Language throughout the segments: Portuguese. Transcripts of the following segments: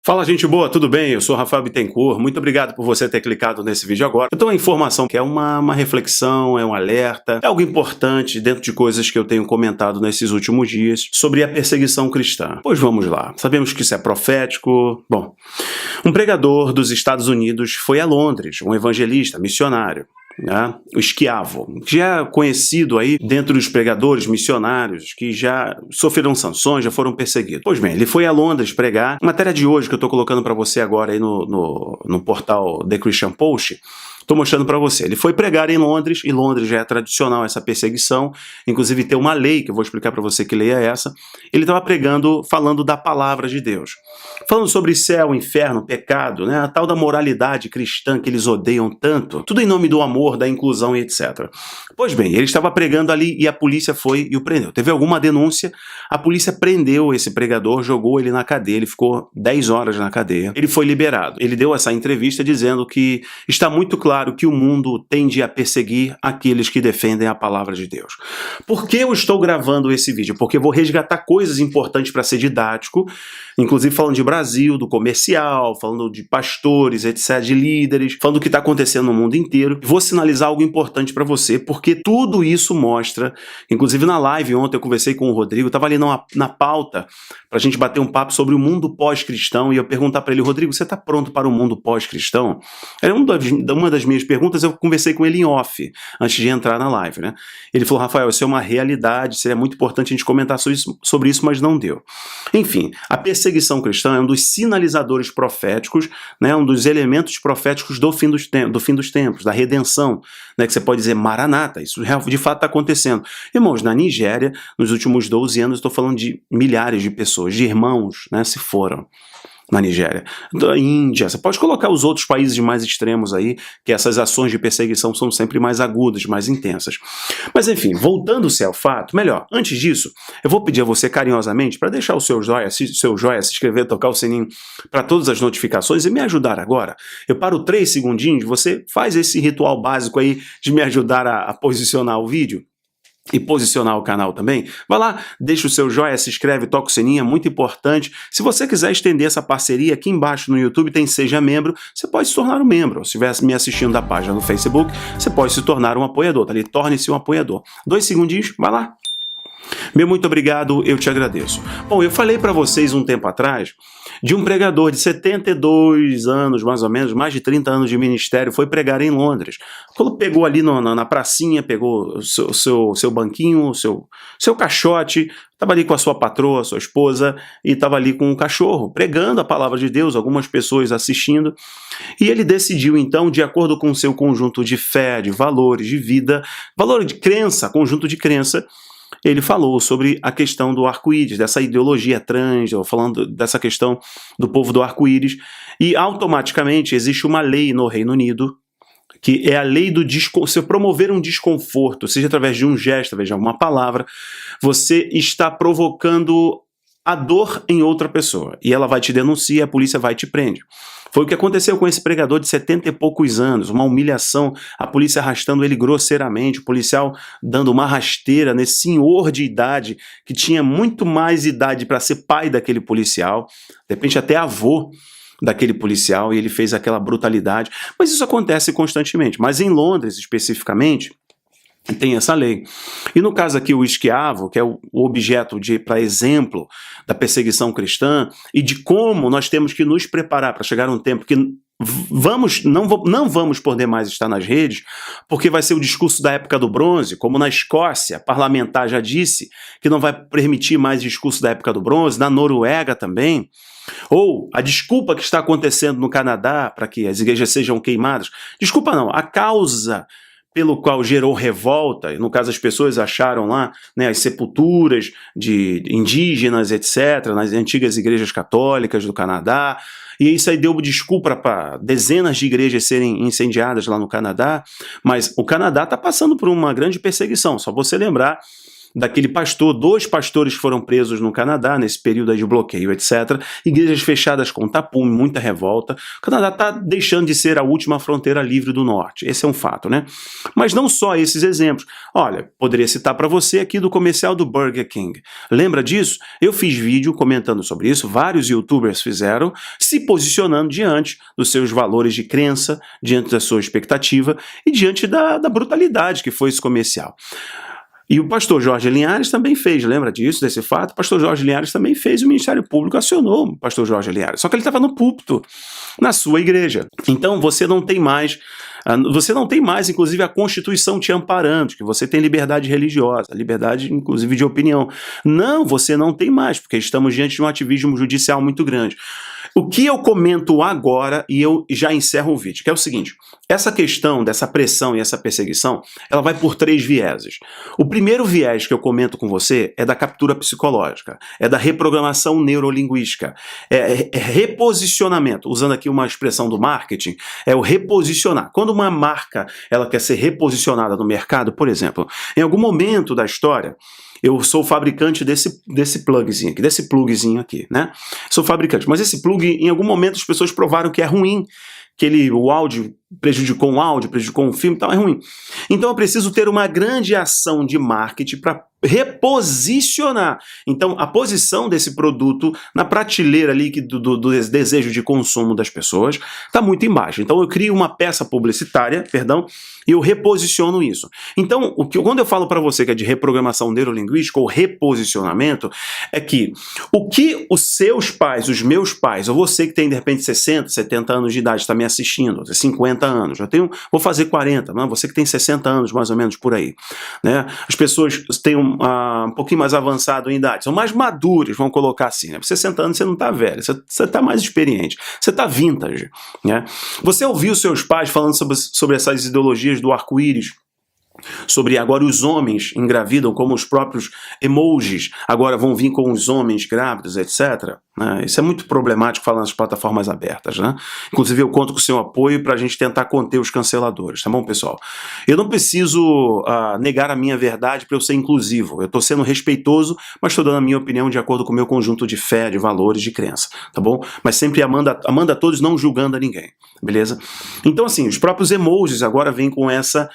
Fala, gente boa, tudo bem? Eu sou Rafael Bittencourt, muito obrigado por você ter clicado nesse vídeo agora. Eu tenho uma informação que é uma reflexão, é um alerta, é algo importante dentro de coisas que eu tenho comentado nesses últimos dias sobre a perseguição cristã. Pois vamos lá, sabemos que isso é profético. Bom, um pregador dos Estados Unidos foi a Londres, um evangelista, missionário. O Schiavo, que já é conhecido aí dentro dos pregadores missionários que já sofreram sanções, já foram perseguidos. Pois bem, ele foi a Londres pregar. A matéria de hoje que eu estou colocando para você agora aí no portal The Christian Post, estou mostrando para você. Ele foi pregar em Londres, e Londres já é tradicional essa perseguição, inclusive tem uma lei, que eu vou explicar para você que lei é essa. Ele estava pregando, falando da palavra de Deus. Falando sobre céu, inferno, pecado, a tal da moralidade cristã que eles odeiam tanto, tudo em nome do amor, da inclusão e etc. Pois bem, ele estava pregando ali e a polícia foi e o prendeu. Teve alguma denúncia, a polícia prendeu esse pregador, jogou ele na cadeia, ele ficou 10 horas na cadeia. Ele foi liberado. Ele deu essa entrevista dizendo que está muito claro que o mundo tende a perseguir aqueles que defendem a palavra de Deus. Por que eu estou gravando esse vídeo? Porque eu vou resgatar coisas importantes para ser didático, inclusive falando de Brasil, do comercial, falando de pastores, etc., de líderes, falando do que está acontecendo no mundo inteiro. Vou sinalizar algo importante para você, porque tudo isso mostra, inclusive na live ontem eu conversei com o Rodrigo, estava ali na pauta para a gente bater um papo sobre o mundo pós-cristão, e eu perguntar para ele: Rodrigo, você está pronto para o mundo pós-cristão? Era uma das minhas perguntas, eu conversei com ele em off, antes de entrar na live, né? Ele falou: Rafael, isso é uma realidade, seria muito importante a gente comentar sobre isso, mas não deu. Enfim, a perseguição cristã é um dos sinalizadores proféticos, um dos elementos proféticos do fim dos tempos, da redenção, que você pode dizer Maranata, isso de fato está acontecendo. Irmãos, na Nigéria, nos últimos 12 anos, estou falando de milhares de pessoas, de irmãos, se foram na Nigéria, da Índia, você pode colocar os outros países mais extremos aí, que essas ações de perseguição são sempre mais agudas, mais intensas. Mas enfim, voltando-se ao fato, melhor, antes disso, eu vou pedir a você carinhosamente para deixar o seu joia, se inscrever, tocar o sininho para todas as notificações e me ajudar agora. Eu paro 3 segundinhos, você faz esse ritual básico aí de me ajudar a posicionar o vídeo e posicionar o canal também. Vai lá, deixa o seu joia, se inscreve, toca o sininho, é muito importante. Se você quiser estender essa parceria, aqui embaixo no YouTube tem Seja Membro, você pode se tornar um membro. Se estiver me assistindo da página no Facebook, você pode se tornar um apoiador, tá ali, torne-se um apoiador. 2 segundinhos, vai lá. Meu muito obrigado, eu te agradeço. Bom, eu falei para vocês um tempo atrás de um pregador de 72 anos, mais ou menos, mais de 30 anos de ministério, foi pregar em Londres. Quando pegou ali na pracinha, pegou o seu banquinho, o seu caixote, estava ali com a sua patroa, sua esposa, e estava ali com um cachorro, pregando a palavra de Deus, algumas pessoas assistindo, e ele decidiu então, de acordo com o seu conjunto de fé, de valores, de vida, valor de crença, conjunto de crença, ele falou sobre a questão do arco-íris, dessa ideologia trans, falando dessa questão do povo do arco-íris, e automaticamente existe uma lei no Reino Unido, que é a lei do se promover um desconforto, seja através de um gesto, através de alguma palavra, você está provocando a dor em outra pessoa, e ela vai te denunciar, a polícia vai te prender. Foi o que aconteceu com esse pregador de 70 e poucos anos, uma humilhação, a polícia arrastando ele grosseiramente, o policial dando uma rasteira nesse senhor de idade, que tinha muito mais idade para ser pai daquele policial, de repente até avô daquele policial, e ele fez aquela brutalidade. Mas isso acontece constantemente, mas em Londres especificamente, tem essa lei. E no caso aqui o Schiavo, que é o objeto para exemplo da perseguição cristã e de como nós temos que nos preparar para chegar um tempo que não vamos poder mais estar nas redes, porque vai ser o discurso da época do bronze, como na Escócia, parlamentar já disse que não vai permitir mais discurso da época do bronze, na Noruega também. Ou a desculpa que está acontecendo no Canadá para que as igrejas sejam queimadas. Desculpa não, a causa pelo qual gerou revolta, no caso as pessoas acharam lá as sepulturas de indígenas, etc., nas antigas igrejas católicas do Canadá, e isso aí deu desculpa para dezenas de igrejas serem incendiadas lá no Canadá, mas o Canadá está passando por uma grande perseguição, só você lembrar daquele pastor, 2 pastores foram presos no Canadá, nesse período aí de bloqueio, etc. Igrejas fechadas com tapume, muita revolta. O Canadá está deixando de ser a última fronteira livre do norte, esse é um fato, né? Mas não só esses exemplos. Olha, poderia citar para você aqui do comercial do Burger King. Lembra disso? Eu fiz vídeo comentando sobre isso, vários youtubers fizeram, se posicionando diante dos seus valores de crença, diante da sua expectativa e diante da brutalidade que foi esse comercial. E o pastor Jorge Linhares também fez, lembra disso, desse fato? O pastor Jorge Linhares também fez, o Ministério Público acionou o pastor Jorge Linhares, só que ele estava no púlpito, na sua igreja. Então você não tem mais, inclusive, a Constituição te amparando, que você tem liberdade religiosa, liberdade, inclusive, de opinião. Não, você não tem mais, porque estamos diante de um ativismo judicial muito grande. O que eu comento agora, e eu já encerro o vídeo, que é o seguinte: essa questão dessa pressão e essa perseguição, ela vai por 3 vieses. O primeiro viés que eu comento com você é da captura psicológica, é da reprogramação neurolinguística, é reposicionamento, usando aqui uma expressão do marketing, é o reposicionar. Quando uma marca ela quer ser reposicionada no mercado, por exemplo, em algum momento da história, eu sou o fabricante desse plugzinho aqui, né? Sou fabricante, mas esse plug, em algum momento, as pessoas provaram que é ruim, que o áudio prejudicou um filme, então é ruim. Então eu preciso ter uma grande ação de marketing para reposicionar. Então a posição desse produto na prateleira ali do desejo de consumo das pessoas está muito embaixo. Então eu crio uma peça publicitária, e eu reposiciono isso. Então quando eu falo para você que é de reprogramação neurolinguística ou reposicionamento, é que o que os seus pais, os meus pais, ou você que tem de repente 60, 70 anos de idade está me assistindo, 50 anos, vou fazer 40, né? Você que tem 60 anos mais ou menos por aí, né? As pessoas têm um pouquinho mais avançado em idade, são mais maduras, vamos colocar assim, né? 60 anos você não está velho, você está mais experiente, você está vintage, né? Você ouviu seus pais falando sobre essas ideologias do arco-íris, sobre agora os homens engravidam, como os próprios emojis agora vão vir com os homens grávidos, etc. Né? Isso é muito problemático falando nas plataformas abertas, né? Inclusive eu conto com o seu apoio para a gente tentar conter os canceladores, tá bom, pessoal? Eu não preciso negar a minha verdade para eu ser inclusivo, eu estou sendo respeitoso, mas estou dando a minha opinião de acordo com o meu conjunto de fé, de valores, de crença, tá bom? Mas sempre amando a todos, não julgando a ninguém, beleza? Então assim, os próprios emojis agora vêm com essa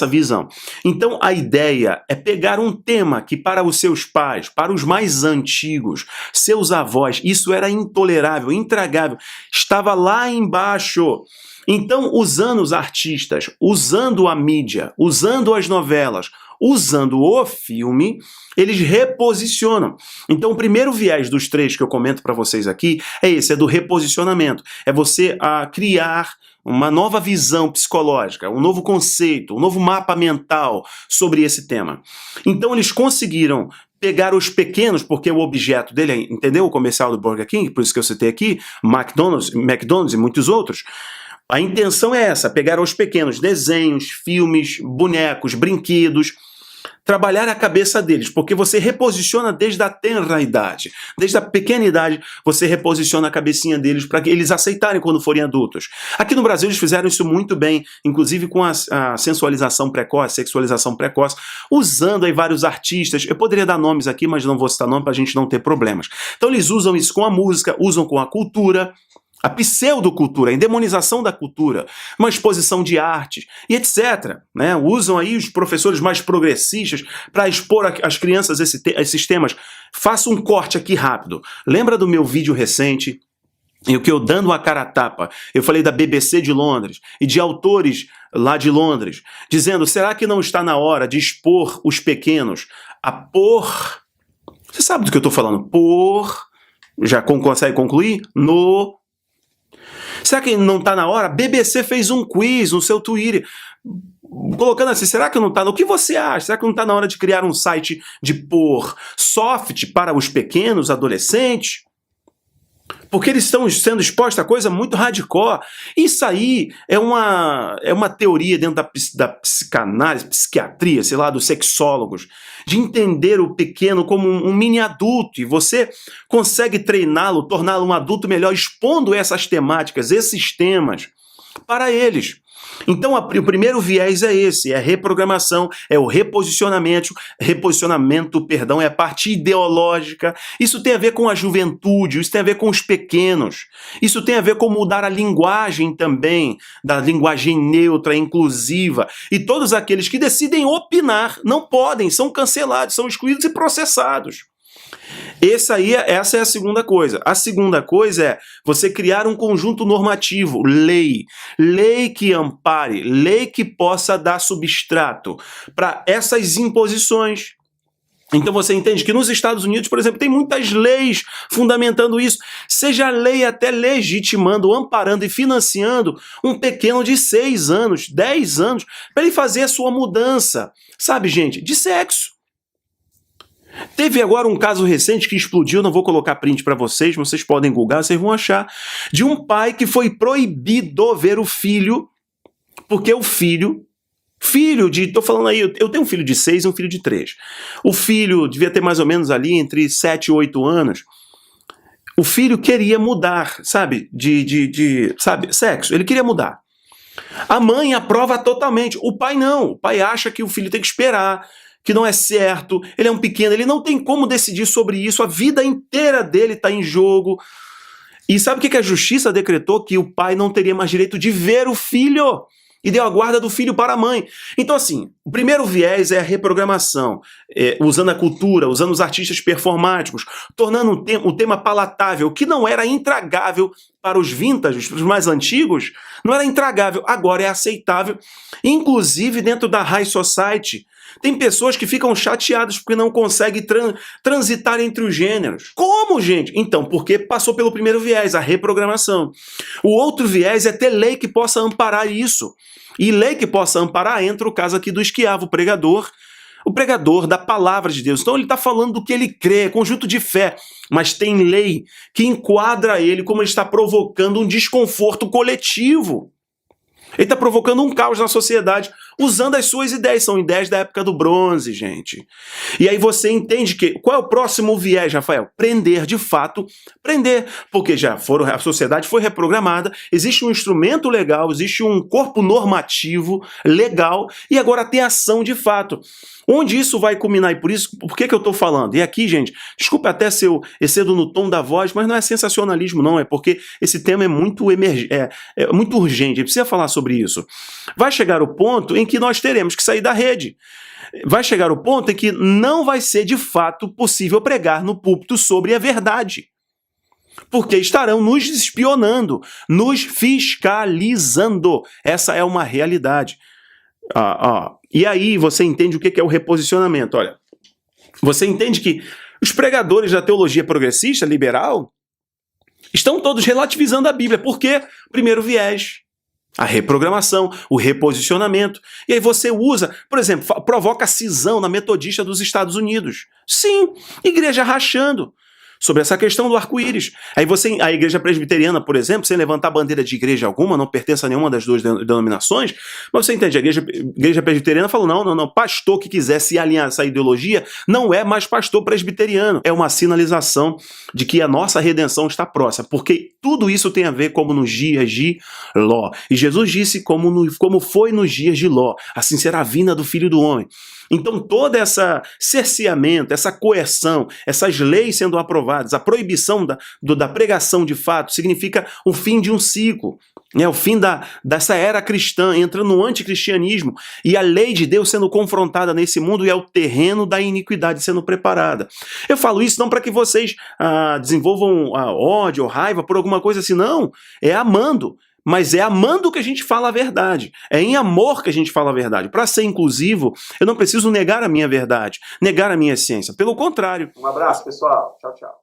visão. Então a ideia é pegar um tema que para os seus pais, para os mais antigos, seus avós, isso era intolerável, intragável, estava lá embaixo. Então, usando os artistas, usando a mídia, usando as novelas, usando o filme, eles reposicionam. Então, o primeiro viés dos 3 que eu comento para vocês aqui é esse, é do reposicionamento. É você criar uma nova visão psicológica, um novo conceito, um novo mapa mental sobre esse tema. Então, eles conseguiram pegar os pequenos, porque o objeto dele, entendeu? O comercial do Burger King, por isso que eu citei aqui, McDonald's e muitos outros. A intenção é essa, pegar os pequenos desenhos, filmes, bonecos, brinquedos, trabalhar a cabeça deles, porque você reposiciona desde a tenra idade, desde a pequena idade, você reposiciona a cabecinha deles para que eles aceitarem quando forem adultos. Aqui no Brasil eles fizeram isso muito bem, inclusive com a sensualização precoce, sexualização precoce, usando aí vários artistas. Eu poderia dar nomes aqui, mas não vou citar nome para a gente não ter problemas. Então eles usam isso com a música, usam com a cultura, a pseudocultura, a endemonização da cultura, uma exposição de artes e etc. Né? Usam aí os professores mais progressistas para expor às crianças esses temas. Faço um corte aqui rápido. Lembra do meu vídeo recente, em que eu dando a cara a tapa, eu falei da BBC de Londres e de autores lá de Londres, dizendo, será que não está na hora de expor os pequenos a pôr... Você sabe do que eu estou falando? Pôr... Já consegue concluir? Será que não está na hora? A BBC fez um quiz no seu Twitter, colocando assim, será que não está? O que você acha? Será que não está na hora de criar um site de pôr soft para os pequenos adolescentes? Porque eles estão sendo expostos a coisa muito hardcore. Isso aí é uma teoria dentro da psicanálise, psiquiatria, sei lá, dos sexólogos, de entender o pequeno como um mini adulto, e você consegue treiná-lo, torná-lo um adulto melhor, expondo essas temáticas, esses temas, para eles. Então o primeiro viés é esse, é a reprogramação, é o reposicionamento, é a parte ideológica. Isso tem a ver com a juventude, isso tem a ver com os pequenos, isso tem a ver com mudar a linguagem também, da linguagem neutra, inclusiva, e todos aqueles que decidem opinar não podem, são cancelados, são excluídos e processados. Essa é a segunda coisa. A segunda coisa é você criar um conjunto normativo, lei que ampare, lei que possa dar substrato para essas imposições. Então você entende que nos Estados Unidos, por exemplo, tem muitas leis fundamentando isso, seja a lei até legitimando, amparando e financiando um pequeno de 6 anos, 10 anos, para ele fazer a sua mudança, sabe, gente, de sexo. Teve agora um caso recente que explodiu, não vou colocar print para vocês, mas vocês podem googar, vocês vão achar, de um pai que foi proibido ver o filho, porque o filho tô falando aí, eu tenho um filho de 6 e um filho de 3. O filho devia ter mais ou menos ali entre 7 e 8 anos. O filho queria mudar, sabe, sabe, sexo, ele queria mudar. A mãe aprova totalmente, o pai não, o pai acha que o filho tem que esperar, que não é certo, ele é um pequeno, ele não tem como decidir sobre isso, a vida inteira dele está em jogo. E sabe o que a justiça decretou? Que o pai não teria mais direito de ver o filho, e deu a guarda do filho para a mãe. Então assim, o primeiro viés é a reprogramação, usando a cultura, usando os artistas performáticos, tornando um tema palatável, que não era intragável para os vintage, os mais antigos, não era intragável, agora é aceitável, inclusive dentro da high society. Tem pessoas que ficam chateadas porque não conseguem transitar entre os gêneros. Como, gente? Então, porque passou pelo primeiro viés, a reprogramação. O outro viés é ter lei que possa amparar isso. E lei que possa amparar entra o caso aqui do esquiavo, o pregador da palavra de Deus. Então ele está falando do que ele crê, é conjunto de fé, mas tem lei que enquadra ele como ele está provocando um desconforto coletivo. Ele está provocando um caos na sociedade, usando as suas ideias. São ideias da época do bronze, gente. E aí você entende que... Qual é o próximo viés, Rafael? Prender, de fato, prender. Porque a sociedade foi reprogramada, existe um instrumento legal, existe um corpo normativo legal, e agora tem ação de fato. Onde isso vai culminar? E por que eu estou falando? E aqui, gente, desculpe até se eu excedo no tom da voz, mas não é sensacionalismo, não. É porque esse tema é muito muito urgente. A gente precisa falar sobre isso. Vai chegar o ponto em que nós teremos que sair da rede. Vai chegar o ponto em que não vai ser, de fato, possível pregar no púlpito sobre a verdade. Porque estarão nos espionando, nos fiscalizando. Essa é uma realidade. E aí você entende o que é o reposicionamento. Olha, você entende que os pregadores da teologia progressista, liberal, estão todos relativizando a Bíblia. Por quê? Primeiro viés, a reprogramação, o reposicionamento. E aí você usa, por exemplo, provoca cisão na metodista dos Estados Unidos. Sim, igreja rachando sobre essa questão do arco-íris. Aí a igreja presbiteriana, por exemplo, sem levantar bandeira de igreja alguma, não pertence a nenhuma das duas denominações, mas você entende, a igreja presbiteriana falou, não, pastor que quiser se alinhar a essa ideologia não é mais pastor presbiteriano. É uma sinalização de que a nossa redenção está próxima, porque tudo isso tem a ver como nos dias de Ló. E Jesus disse como foi nos dias de Ló, assim será a vinda do Filho do Homem. Então todo esse cerceamento, essa coerção, essas leis sendo aprovadas, a proibição da pregação de fato, significa o fim de um ciclo, o fim dessa era cristã, entrando no anticristianismo, e a lei de Deus sendo confrontada nesse mundo e é o terreno da iniquidade sendo preparada. Eu falo isso não para que vocês desenvolvam ódio ou raiva por alguma coisa assim, não, é amando. Mas é amando que a gente fala a verdade. É em amor que a gente fala a verdade. Para ser inclusivo, eu não preciso negar a minha verdade, negar a minha essência. Pelo contrário. Um abraço, pessoal. Tchau, tchau.